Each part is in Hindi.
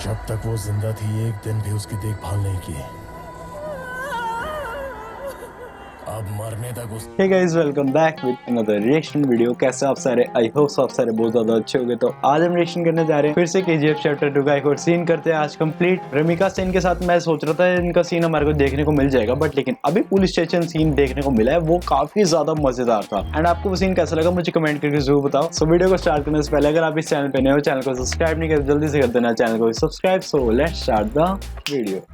जब तक वो जिंदा थी एक दिन भी उसकी देखभाल नहीं की। अब मरने तक उस Hey guys, welcome back with another reaction video। कैसे आप सारे? आई होप आप सारे बहुत ज्यादा अच्छे होंगे। तो आज हम रिएक्शन करने जा रहे हैं फिर से KGF चैप्टर 2 का एक और सीन करते हैं आज कंप्लीट रमिका सेन के साथ। मैं सोच रहा था इनका सीन हमारे को देखने को मिल जाएगा, बट लेकिन अभी पुलिस स्टेशन सीन देखने को मिला है, वो काफी ज्यादा मजेदार था। एंड आपको वो सीन कैसा लगा मुझे कमेंट करके जरूर बताओ। सो वीडियो को स्टार्ट करने से पहले अगर आप इस चैनल पे नए हो, चैनल को सब्सक्राइब नहीं कर जल्दी से कर देना चैनल को subscribe. So let's start the video.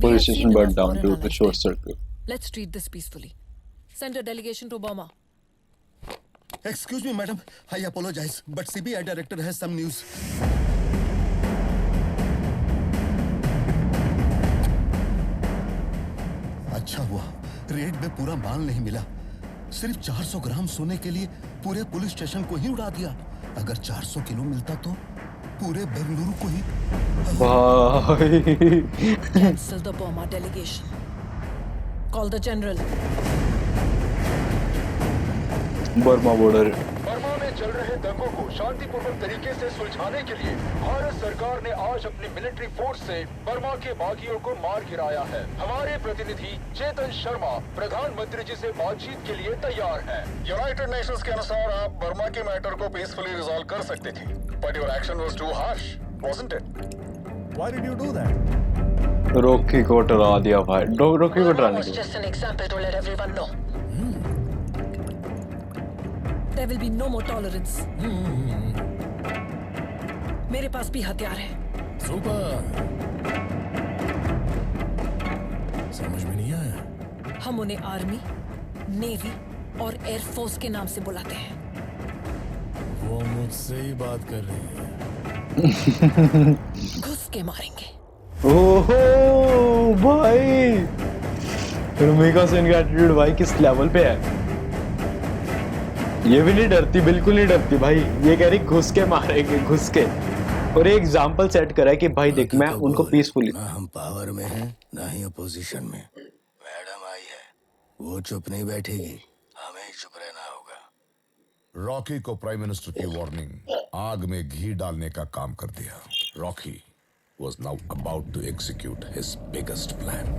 Police station burned down due to short circuit. Let's treat this peacefully. Send a delegation to Burma. Excuse me, madam. I apologize, but CBI director has some news. अच्छा हुआ रेड में पूरा माल नहीं मिला। सिर्फ 400 ग्राम सोने के लिए पूरे पुलिस स्टेशन को ही उड़ा दिया। अगर 400 किलो मिलता तो पूरे बेंगलुरु को ही। भाई Cancel the Burma delegation. Call the general. Burma border. Burma में चल रहे दंगों को शांतिपूर्वक तरीके से सुलझाने के लिए भारत सरकार ने आज अपनी मिलिट्री फोर्स से बर्मा के बागियों को मार गिराया है। हमारे प्रतिनिधि चेतन शर्मा प्रधानमंत्री जी से बातचीत के लिए तैयार हैं। यूनाइटेड नेशंस के अनुसार आप बर्मा के मैटर को पीसफुली रिजॉल्व कर सकते थे, but your action was too harsh, wasn't it? Why did you do that? Rocky को डरा दिया भाई। रॉकी को डराने was just an example to let everyone know. There will be no more tolerance. मेरे पास भी हथियार है। सुपर। समझ में नहीं आया। हम उन्हें आर्मी, नेवी और एयरफोर्स के नाम से बुलाते हैं। वो मुझसे ही बात कर रही है। घुस के मारेंगे। ओहो भाई रमिका सेन का एटीट्यूड भाई किस लेवल पे है। ये भी नहीं डरती, बिल्कुल नहीं डरती भाई। ये कह रही घुस के मारेंगे, घुस के। और एक एग्जांपल सेट करा है कि भाई देख मैं उनको पीसफुली। ना हम पावर में हैं ना ही अपोजिशन में। मैडम आई है, वो चुप नहीं बैठेगी, हमें ही चुप रहना होगा। रॉकी को प्राइम मिनिस्टर की वार्निंग आग में घी डालने का काम कर दिया। Rocky was now about to execute his biggest plan.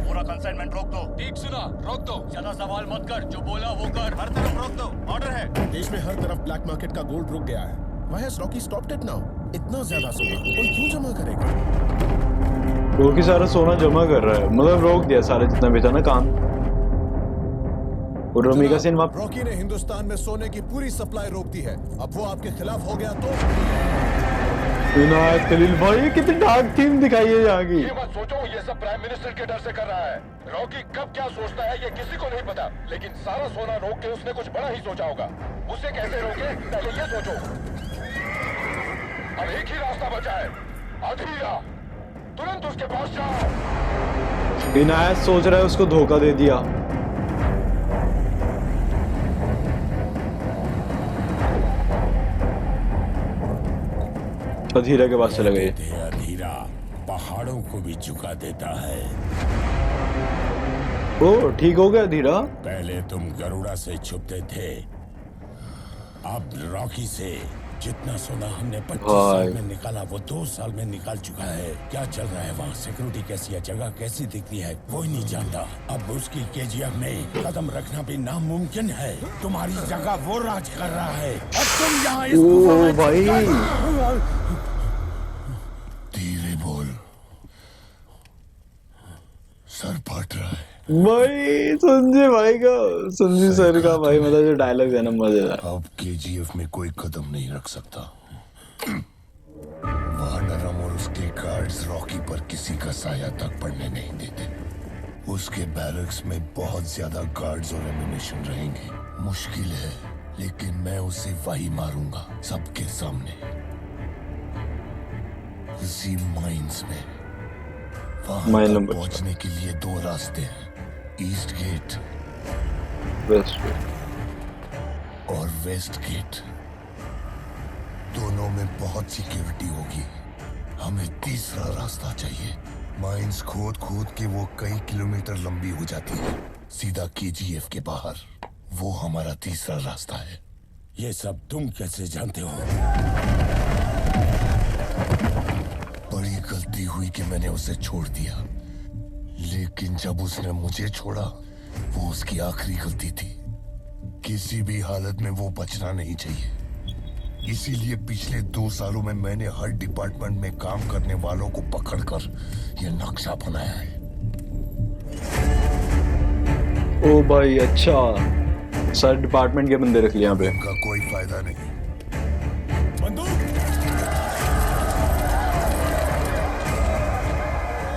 पूरा कंसाइनमेंट रोक दो। ठीक सुना, रोक दो। ज्यादा सवाल मत कर, जो बोला वो कर। हर तरफ रोक दो, ऑर्डर है। देश में हर तरफ ब्लैक मार्केट का गोल्ड रुक गया है। Why has Rocky stopped it now? इतना ज्यादा सोना कोई क्यों जमा करेगा? रॉकी सारा सोना जमा कर रहा है, मतलब रोक दिया सारा जितना भी था ना काम। और रमिका सेन वहाँ रॉकी ने हिंदुस्तान में सोने की पूरी सप्लाई रोक दी है। अब वो आपके खिलाफ हो गया तो इनायत खलील भाई कितनी डार्क थीम दिखाई है यहाँ की। ये मत सोचो ये सब प्राइम मिनिस्टर के डर से कर रहा है। रॉकी कब क्या सोचता है ये किसी को नहीं पता, लेकिन सारा सोना रोक के उसने कुछ बड़ा ही सोचा होगा। उसे कैसे रोके पहले ये सोचो। अब एक ही रास्ता बचा है, अधीरा। तुरंत उसके पास जाओ। इनायत सोच रहा है उसको धोखा दे दिया। अधीरा के पास चले गए। अधीरा पहाड़ों को भी झुका देता है। ओ ठीक हो गया अधीरा। पहले तुम गरुड़ा से छुपते थे, अब रॉकी से। जितना सोना हमने 25 साल में निकाला वो 2 साल में निकाल चुका है। क्या चल रहा है वहाँ, सिक्योरिटी कैसी है, जगह कैसी दिखती है, कोई नहीं जानता। अब उसकी KGF में कदम रखना भी नामुमकिन है। तुम्हारी जगह वो राज कर रहा है और तुम यहाँ इस गुफा में भाई धीरे बोल, सर फट रहा है। भाई संजय भाई का, संजय सर का भाई मतलब जो डायलॉग है ना मजेदार। अब KGF में कोई कदम नहीं रख सकता। वानरम और उसके गार्ड्स रॉकी पर किसी का साया तक पड़ने नहीं देते। उसके बैरक्स में बहुत ज्यादा गार्ड्स और एम्युनिशन रहेंगे। मुश्किल है लेकिन मैं उसे वही मारूंगा सबके सामने, उसी माइंस में। वहां तक पहुंचने के लिए 2 रास्ते हैं, ईस्ट गेट और वेस्ट गेट। दोनों में बहुत सिक्योरिटी होगी। हमें तीसरा रास्ता चाहिए। माइंस खोद खोद के वो कई किलोमीटर लंबी हो जाती है। सीधा केजीएफ के बाहर। वो हमारा तीसरा रास्ता है। ये सब तुम कैसे जानते हो? बड़ी गलती हुई कि मैंने उसे छोड़ दिया, लेकिन जब उसने मुझे छोड़ा, वो उसकी आखिरी गलती थी। किसी भी हालत में वो बचना नहीं चाहिए। इसीलिए पिछले 2 सालों में मैंने हर डिपार्टमेंट में काम करने वालों को पकड़कर यह नक्शा बनाया है। ओ भाई अच्छा, सर डिपार्टमेंट के बंदे रख लिया यहाँ पे। इनका कोई फायदा नहीं। बंदूक!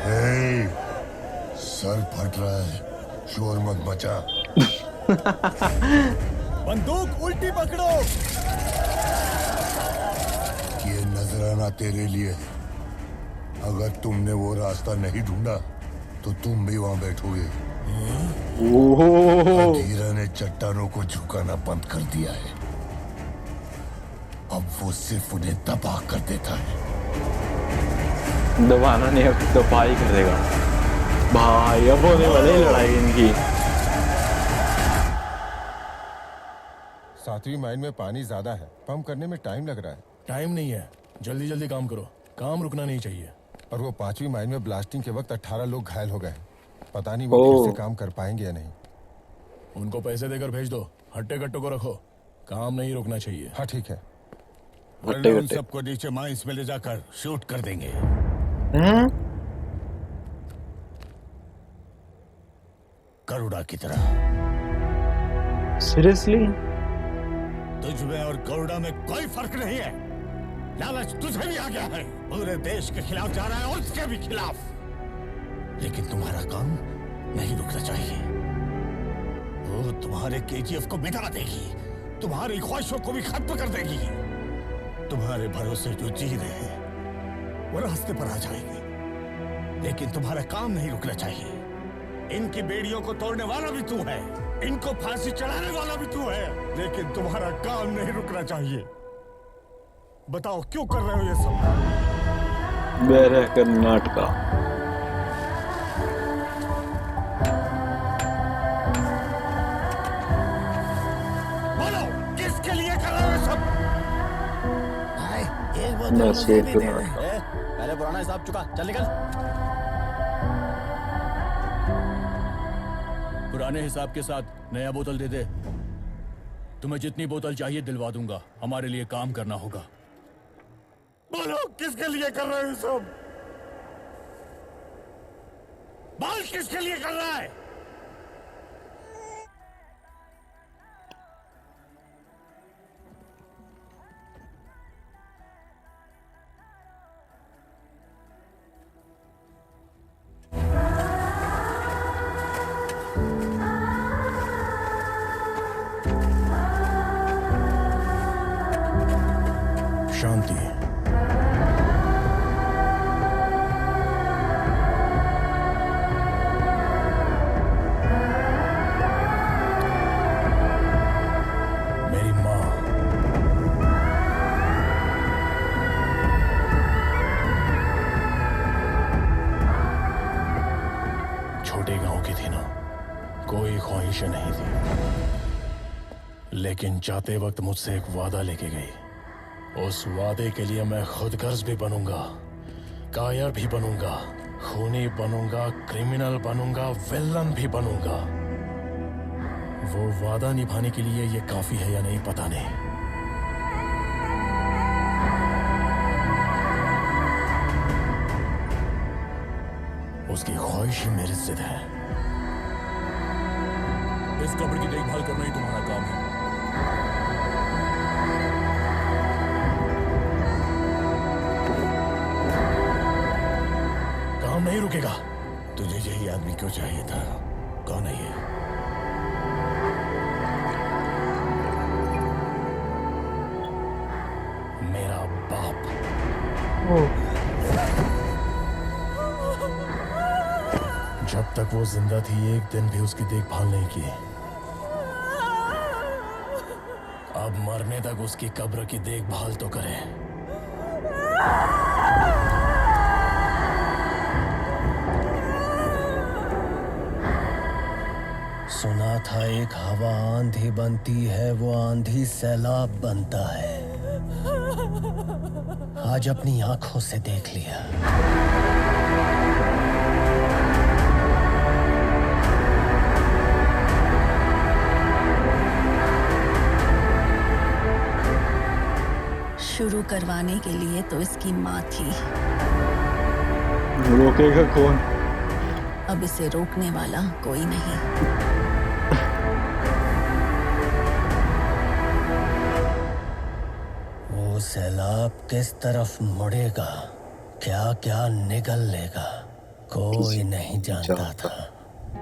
हे, सर फट रहा है, शोर मत मचा। बंदूक उल्टी पकड़ो! ये नजराना तेरे लिए है। अगर तुमने वो रास्ता नहीं ढूंढा तो तुम भी वहां बैठोगे। ओह, धीरा ने चट्टानों को झुकाना बंद कर दिया है। अब वो सिर्फ उन्हें तबाह कर देता है। दबाना नहीं, अब दबा ही करेगा भाई। अब होने वाली है लड़ाई इनकी। 7वीं माइन में पानी ज्यादा है, पंप करने में टाइम लग रहा है। टाइम नहीं है, जल्दी जल्दी काम करो। काम रुकना नहीं चाहिए। और वो 5वीं माइन में ब्लास्टिंग के वक्त 18 लोग घायल हो गए। पता नहीं वो ओह। फिर से काम कर पाएंगे या नहीं। उनको पैसे देकर भेज दो। हट्टे कट्टों को रखो। काम नहीं रुकना चाहिए। हाँ ठीक है। वरना उन सबको नीचे माइंस में ले जाकर शूट कर देंगे। गरुड़ा की तरह। सीरियसली? तुझ में और गरुड़ा में कोई फर्क नहीं है। लालच तुझे भी आ गया है। पूरे देश के खिलाफ जा रहा है और उसके भी खिलाफ। लेकिन तुम्हारा काम नहीं रुकना चाहिए। वो तुम्हारे केजीएफ को मिटा देगी, तुम्हारी ख्वाहिशों को भी खत्म कर देगी। तुम्हारे भरोसे जो जी रहे हैं वो रास्ते पर आ जाएंगे, लेकिन तुम्हारा काम नहीं रुकना चाहिए। इनकी बेड़ियों को तोड़ने वाला भी तू है, इनको फांसी चढ़ाने वाला भी तू है, लेकिन तुम्हारा काम नहीं रुकना चाहिए। बताओ क्यों कर रहे हो ये सब? मेरे कर्नाटका। बोलो किसके लिए कर रहे हो ये सब? मैं सेठ कर्नाटका। पहले पुराना हिसाब चुका, चल निकल। पुराने हिसाब के साथ नया बोतल दे दे। तुम्हें जितनी बोतल चाहिए दिलवा दूंगा। हमारे लिए काम करना होगा। बोलो किसके लिए कर रहे हो सब? बोल किसके लिए कर रहा है? शांति। मेरी माँ छोटे गांव की थी ना, कोई ख्वाहिशें नहीं थी, लेकिन जाते वक्त मुझसे एक वादा लेके गई। उस वादे के लिए मैं खुदगर्ज भी बनूंगा, कायर भी बनूंगा, खूनी बनूंगा, क्रिमिनल बनूंगा, विलन भी बनूंगा। वो वादा निभाने के लिए ये काफी है या नहीं पता नहीं। उसकी ख्वाहिश ही मेरी जिद है। इस कब्र की देखभाल करना ही तुम्हारा काम है। काम नहीं रुकेगा। तुझे यही आदमी क्यों चाहिए था? कौन है ये? मेरा बाप। जब तक वो जिंदा थी एक दिन भी उसकी देखभाल नहीं की। अब मरने तक उसकी कब्र की देखभाल तो करें। सुना था एक हवा आंधी बनती है, वो आंधी सैलाब बनता है। आज अपनी आंखों से देख लिया। शुरू करवाने के लिए तो इसकी माँ थी, रोकेगा कौन? अब इसे रोकने वाला कोई नहीं। वो सैलाब किस तरफ मुड़ेगा, क्या क्या निगल लेगा, कोई नहीं जानता था।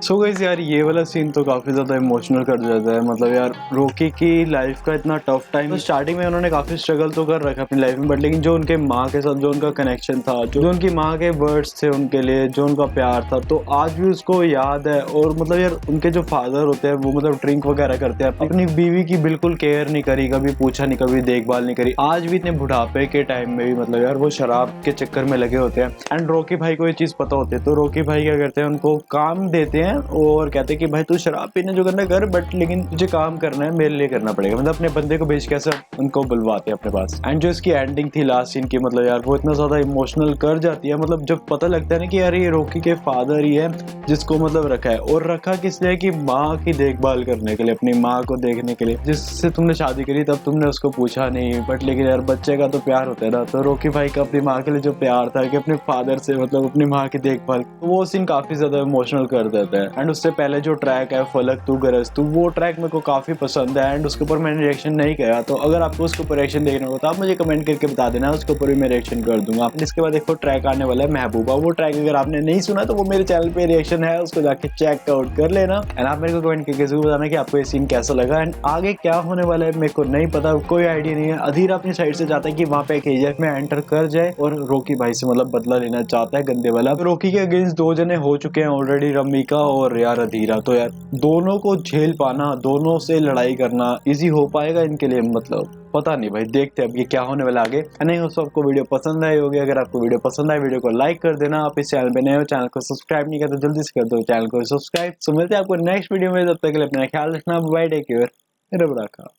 सो गाइस यार, ये वाला सीन तो काफी ज्यादा इमोशनल कर जाता है। मतलब यार, रॉकी की लाइफ का इतना टफ टाइम, तो स्टार्टिंग में उन्होंने काफी स्ट्रगल तो कर रखा अपनी लाइफ में, बट लेकिन जो उनके माँ के साथ जो उनका कनेक्शन था, जो उनकी माँ के वर्ड्स थे उनके लिए, जो उनका प्यार था, तो आज भी उसको याद है। और मतलब यार, उनके जो फादर होते हैं वो मतलब ड्रिंक वगैरह करते हैं, अपनी बीवी की बिल्कुल केयर नहीं करी, कभी पूछा नहीं, कभी देखभाल नहीं करी। आज भी इतने बुढ़ापे के टाइम में भी मतलब यार वो शराब के चक्कर में लगे होते हैं। एंड रॉकी भाई को ये चीज पता होती है, तो रॉकी भाई क्या करते हैं, उनको काम देते हैं और कहते हैं कि भाई तू शराब पीने जो करना कर, बट लेकिन तुझे काम करना है, मेरे लिए करना पड़ेगा। मतलब अपने बंदे को बेच के ऐसा उनको बुलवाते हैं अपने पास। एंड जो इसकी एंडिंग थी लास्ट सीन की, मतलब यार वो इतना ज्यादा इमोशनल कर जाती है। मतलब जब पता लगता है ना कि यार ये रॉकी के फादर ही है जिसको मतलब रखा है, और रखा किस लिए, कि माँ की देखभाल करने के लिए, अपनी माँ को देखने के लिए। जिससे तुमने शादी करी तब तुमने उसको पूछा नहीं, बट लेकिन यार बच्चे का तो प्यार होता है ना। तो रॉकी भाई का अपनी माँ के लिए जो प्यार था कि अपने फादर से मतलब अपनी माँ की देखभाल, तो वो सीन काफी ज्यादा इमोशनल कर देता है। एंड उससे पहले जो ट्रैक है फलक तू गरज तू, वो ट्रैक मेरे को काफी पसंद है। एंड उसके ऊपर मैंने रिएक्शन नहीं किया, तो अगर आपको उसके ऊपर रिएक्शन देखना हो तो आप मुझे कमेंट करके बता देना, उसके ऊपर भी मैं रिएक्शन कर दूंगा। इसके बाद देखो ट्रैक आने वाला है महबूबा, वो ट्रैक अगर आपने नहीं सुना तो वो मेरे चैनल पे रिएक्शन है, उसको जाके चेक आउट कर लेना। एंड आप मेरे को कमेंट करके जरूर बताना कि आपको ये सीन कैसा लगा। एंड आगे क्या होने वाला है मेरे को नहीं पता, कोई आइडिया नहीं है। अधीर अपनी साइड से चाहता है कि वहाँ पे KGF में एंटर कर जाए और रॉकी भाई से मतलब बदला लेना चाहता है गंदे वाला। रॉकी के अगेंस्ट 2 जने हो चुके हैं ऑलरेडी, रमिका और यार अधीरा। तो यार दोनों को झेल पाना, दोनों से लड़ाई करना इजी हो पाएगा इनके लिए? मतलब पता नहीं भाई, देखते हैं अब ये क्या होने वाला आगे। नहीं हो सबको वीडियो पसंद आई होगी, अगर आपको वीडियो पसंद आए वीडियो को लाइक कर देना। आप इस चैनल पे नए हो, चैनल को सब्सक्राइब नहीं करते जल्दी से कर दो चैनल को सब्सक्राइब। सो मिलते हैं आपको नेक्स्ट वीडियो में, तब तक के लिए अपना ख्याल रखना, बाय, टेक केयर, रब रखा।